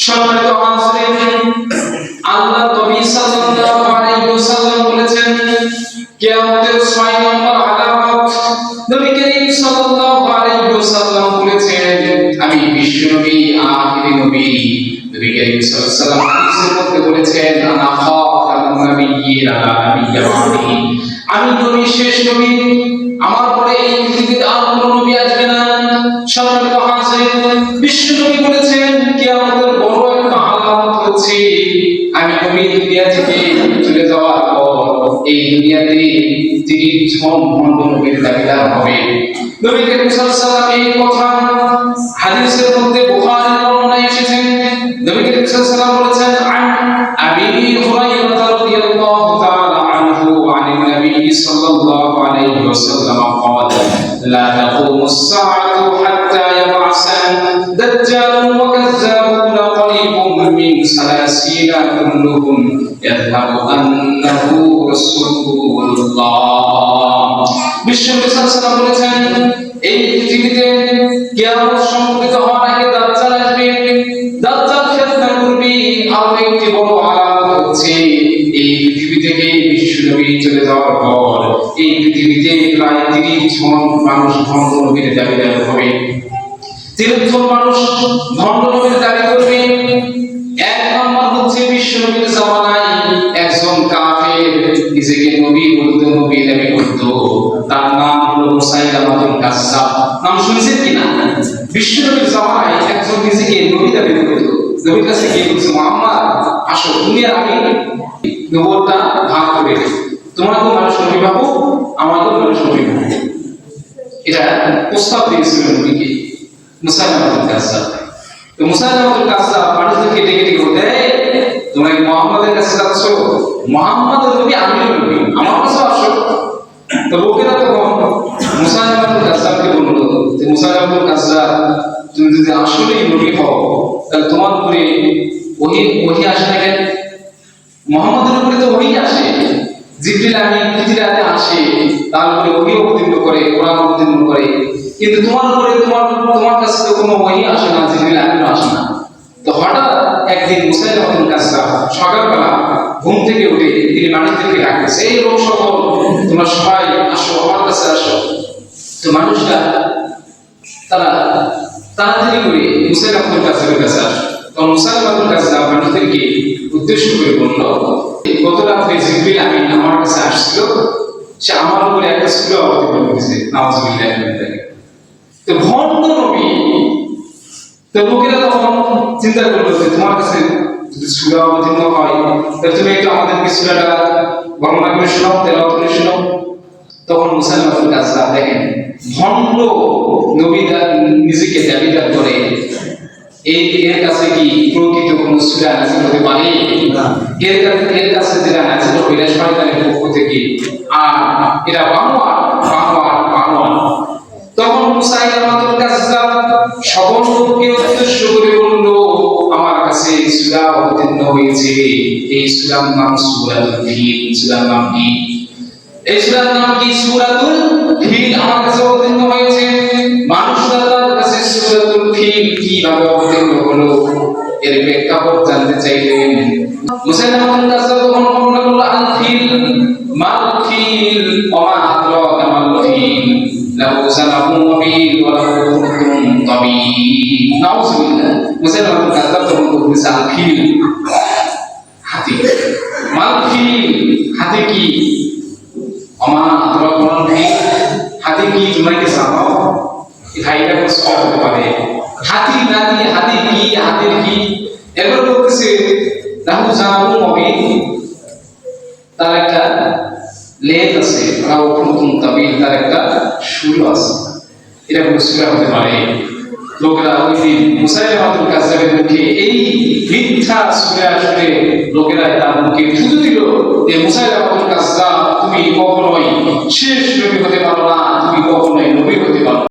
সম্মানিত হাজিরিন, আল্লাহ নবী সাল্লাল্লাহু আলাইহি ওয়াসাল্লাম বলেছেন, কিয়ামতের 6 নম্বর আলামত নবী করিম সাল্লাল্লাহু আলাইহি ওয়াসাল্লাম বলেছেন, আমি বিশ্বনবী আখিরি নবী। নবী করিম সাল্লাল্লাহু আলাইহি ওয়াসাল্লাম হাদিসের মধ্যে বলেছেন, আনা খাতামুন নাবিয়্যিন আলা নাবিয়্যিন বা'দি, আমি নবী শেষ নবী, আমার পরে এই পৃথিবীতে আর কোনো নবী আসবে না। সম্মানিত হাজিরিন, বিশ্বনবী বলেছেন, কিয়ামতের বড় একটা আলামত হচ্ছে আমি নবী দুনিয়া থেকে চলে যাওয়ার পর এই দুনিয়াতে 30 জন ভণ্ড নবীর দাবিদার হবে। নবী করিম সাল্লাল্লাহু আলাইহি ওয়াসাল্লাম এই কথা হাদিসের মধ্যে বুখারীর বর্ণনায় এসেছে। নবী করিম সাল্লাল্লাহু আলাইহি ওয়াসাল্লাম বলেছেন, আন আবী হুরায়রা রাদিয়াল্লাহু তাআলা আনহু আনিন নবী সাল্লাল্লাহু আলাইহি ওয়াসাল্লাম قال لا تقوم الساعة حتى يبعث دجال وكذاب قريب من 30 كلهم يذهب أنه رسول الله। বিশ্বনবী সাল্লাল্লাহু আলাইহি ওয়াসাল্লাম বলেছেন, এই পৃথিবীতে কিয়ামত সংঘটিত হওয়ার আগে দাজ্জাল আসবে। দাজ্জাল ফিতনা করবে। আর একটি বড় আলামত হচ্ছে এই পৃথিবী থেকে বিশ্বনবী চলে যাওয়ার পর এই পৃথিবীতে প্রায় 30 জন মানুষ ভণ্ড নবীর দাবিদার হবে। 30 জন মানুষ ভণ্ড নবীর দাবি করবে। এক নম্বর হচ্ছে বিশ্বনবীর জামানায় একজন কাফের নিজেকে নবী বলতো, নবী দাবি করত। তার নাম হলো মুসাইলামাতুল কাজ্জাব। নাম শুনেছেন কিনা? বিশ্বনবীর জামানায় একজন নিজেকে নবী দাবি করত। নবীর কাছে গিয়ে বলছে, মুহাম্মদ আসো, তুমি আর আমি নবুয়তটা ভাগ করে দেই। তোমরা তো মানুষ নবী ভাবো, আমাদের মানুষ নবী ভাবো। এটা প্রস্তাব দিয়েছিল নবীকে মুসাইলামাতুল কাজ্জাব। তো মুসাইলামাতুল কাজ্জাব মানুষদেরকে ডেকে ডেকে বলতে, তোমরা কি মুহাম্মাদের কাছে যাচ্ছ? মুহাম্মদ নবী, আমি নবী, আমার কাছে আসো। তো লোকেরা তখন মুসাইলামাতুল কাজ্জাবকে বলল যে, মুসাইলামাতুল কাজ্জাব, তুমি যদি আসলেই নবী হও তাহলে তোমার উপরে ওহী আসে না কেন? মুহাম্মাদের উপরে তো ওহী আসে, জিবরিল আমিন প্রতি রাতে আসে, তার উপরে ওহী অবতীর্ণ করে, কোরআন অবতীর্ণ করে, কিন্তু তোমার উপরে তোমার কাছে তো কোনো ওহী আসে না, জিবরিল আমিন আসে না। তো হঠাৎ একদিন মুসাইলামাতুল কাজ্জাব সকালবেলা ঘুম থেকে উঠে তিনি মানুষদেরকে ডাকতেছে, এই লোক সকল তোমরা সবাই আসো, আমার কাছে আসো। তো মানুষরা তারা তাড়াতাড়ি করে মুসাইলামাতুল কাজ্জাবের কাছে আসে। তখন মুসাইলামাতুল কাজ্জাব মানুষদেরকে উদ্দেশ্য করে বলল, গত রাত্রে জিবরিল আমিন আমার কাছে আসছিল, সে আমার উপরে একটা সূরা অবতীর্ণ করেছে, নাউযুবিল্লাহি মিনাশ শাইতানির। তো ভণ্ড নবী। তো লোকেরা তখন চিন্তা করলো যে তোমার কাছে যদি সূরা অবতীর্ণ হয় তাহলে তুমি একটু আমাদেরকে সূরাটা বর্ণনা করে শোনাও, তেলাওয়াত করে শোনাও। তখন মুসাইলামাতুল কাজ্জাব দেখেন, ভণ্ড নবী নিজেকে দাবিদার করে, এর কাছে কি প্রকৃত কোন সূরা নাযিল হতে পারে না। এর কাছে যেটা নাযিল হইলে শয়তানের পক্ষ থেকে, আর এরা বানোয়ার। তখন মুসাইলামাতুল কাজ্জাব সকল লোককে উদ্দেশ্য করে বলল, আমার কাছে সূরা অবতীর্ণ হয়েছে, এই সূরার নাম সূরাতুল ফিল। সূরার নাম কি? এই সূরার নাম কি? সূরাতুল ফিল আমার কাছে অবতীর্ণ হয়েছে। মানুষরা তার কাছে সূরাতুল ফিল কিভাবে অবতীর্ণ হলো এর প্রেক্ষাপট জানতে চাইলেন। মুসাইলামাতুল কাজ্জাব তখন বর্ণনা করল, আল ফিল মাল ফিল ওয়া মা আদরাকা মাল ফিল লাহু জানাবুন ওয়াবিল ওয়া লাহু খুরতুম তাবিল। নাউযুবিল্লাহ। মুসাইলামাতুল কাজ্জাব তখন বলতেছে, আল ফিল হাতি। মাল ফিল হাতি কি? ওয়া মা আদরাকা মাল ফিল হাতি কি? তোমরা কি জানো? এটা কোন সব হতে পারে? হাতি নাকি? হাতি কি? হাতির কি? এবার বলতেছে, লাহু জানাবুন ওয়াবিল, তার একটা লেজ আছে, লাহু খুরতুম তাবিল, তার একটা শুল আছে। এটা কোন সূরা হতে পারে? লোকেরা ওই দিন মুসাইলামাতুল কাজ্জাবের মুখে এই মিথ্যা সূরা শুনে লোকেরা তার মুখে থুতু দিল যে, মুসাইলামাতুল কাজ্জাব, তুমি কখনোই শেষ নবী হতে পারো না, তুমি কখনোই নবী